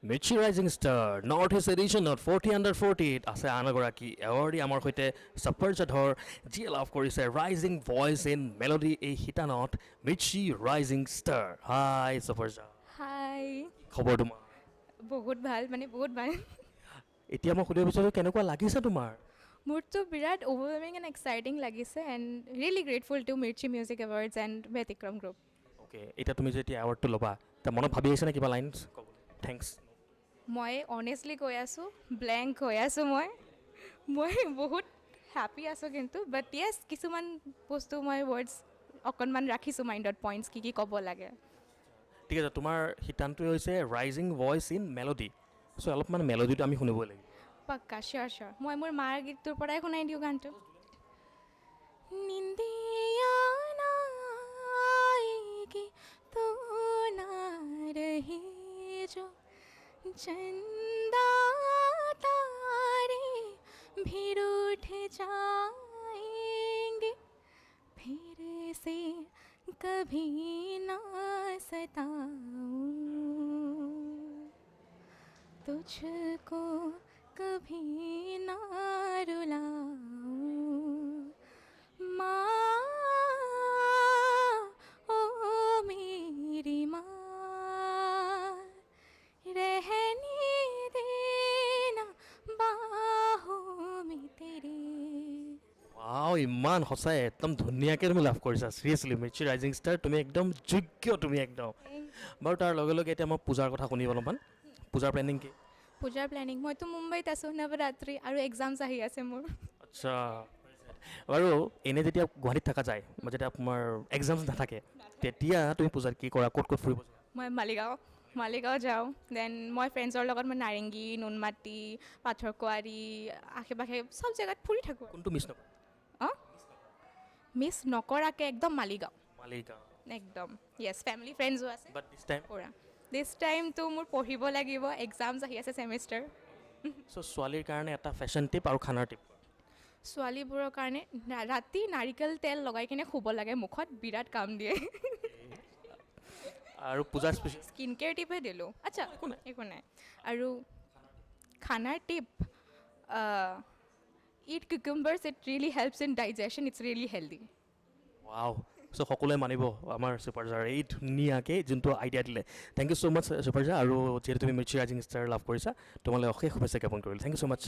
Mirchi rising star north east এডিশ্যনত 40 under 40 আছে আন এগৰাকী এৱাৰ্ডী আমাৰ সৈতে সফৰজাধৰ যিয়ে লাভ কৰিছে ৰাইজিং ভইচ ইন মেলোডি এই শিতানত মিৰ্চি ৰাইজিং ষ্টাৰ হাই সফৰজা হাই খবৰ তোমাৰ বহুত ভাল মানে বহুত ভাল এতিয়া মই সুধিব বিচাৰোঁ কেনেকুৱা লাগিছে তোমাৰ মোৰতো বিৰাট অভাৰৱেলমিং এণ্ড এক্সাইটিং লাগিছে and really grateful to Mirchi music awards and Byatikram group okay এতিয়া তুমি যেতিয়া এৱাৰ্ডটো ল'বা তাৰ মনত ভাবি আহিছে নে কিবা লাইনছ ক'বলৈ থেংকছ মই অনেষ্টলি কৈ আছোঁ ব্লেংক হৈ আছোঁ মই বহুত হেপী আছোঁ কিন্তু বাট য়েছ কিছুমান বস্তু মই ৱৰ্ডছ অকণমান ৰাখিছোঁ মাইণ্ডত পইণ্টছ কি ক'ব লাগে ঠিক আছে তোমাৰ শিতানটোৱে হৈছে ৰাইজিং ভইচ ইন মেলোডি চ' অলপমান মেলোডিটো আমি শুনিবই লাগিব পাক্কা চিয়'ৰ চিয়'ৰ মই মোৰ মাৰ গীতটোৰ পৰাই শুনাই দিওঁ গানটো নিন্দিয়া নায়েগি তো না ৰহে जो चंदा तारे भी रूठ जाएंगे फिर से कभी ना सताऊं तुझको कभी ना रुलाऊं माँ ओ मेरी माँ रहने देना बाहों में तेरे ৱাও ইমান সঁচাই একদম ধুনীয়াকৈ তুমি লাভ কৰিছা চিৰিয়াছলি মিৰ্চি ৰাইজিং ষ্টাৰ তুমি একদম যোগ্য তুমি একদম বাৰু তাৰ লগে লগে এতিয়া মই পূজাৰ কথা শুনিব অলপমান পূজাৰ প্লেনিং কি পূজাৰ প্লেনিং মইতো মুম্বাইত আছোঁ নৱৰাত্ৰি আৰু এক্সামছ আহি আছে মোৰ আচ্ছা বাৰু এনে যেতিয়া গুৱাহাটীত থকা যায় বা যেতিয়া তোমাৰ এক্সামছ নাথাকে তেতিয়া তুমি পূজাত কি কৰা ক'ত ক'ত ফুৰিব যোৱা মই মালিগাঁও যাওঁ দেন মই ফ্ৰেণ্ডছৰ লগত মই নাৰেংগী নুনমাটি পাথৰকুৱাৰী আশে পাশে চব জেগাত ফুৰি থাকোঁ কোনটো মিছ নকৰা অঁ মিছ নকৰাকৈ একদম মালিগাঁও মালিগাঁও একদম য়েছ ফেমিলি ফ্ৰেণ্ডছো আছে বাট দিছ টাইম পুৰা দিছ টাইমটো মোৰ পঢ়িব লাগিব এক্সামছ আহি আছে ছেমিষ্টাৰ চ' ছোৱালীৰ কাৰণে এটা ফেশ্বন টিপ আৰু খানাৰ টিপ ছোৱালীবোৰৰ কাৰণে ৰাতি নাৰিকল তেল লগাই কিনে শুব লাগে মুখত বিৰাট কাম দিয়ে আৰু পূজাৰ স্পেচিয়েল স্কিন কেয়াৰ টিপহে দিলোঁ আচ্ছা একো নাই। একো নাই আৰু খানাৰ tip eat cucumbers it really helps in digestion it's really healthy wow so' সকলোৱে মানিব আমাৰ ছুপাৰজাৰ এই ধুনীয়াকৈ যোনটো আইডিয়া দিলে থেংক ইউ ছ' মাছ ছুপাৰজাৰ আৰু যিহেতু তুমি মিৰ্চি ৰাইজিং ষ্টাৰ লাভ কৰিছা তোমালৈ অশেষ শুভেচ্ছা জ্ঞাপন কৰিলোঁ থেংক ইউ ছ' মাছ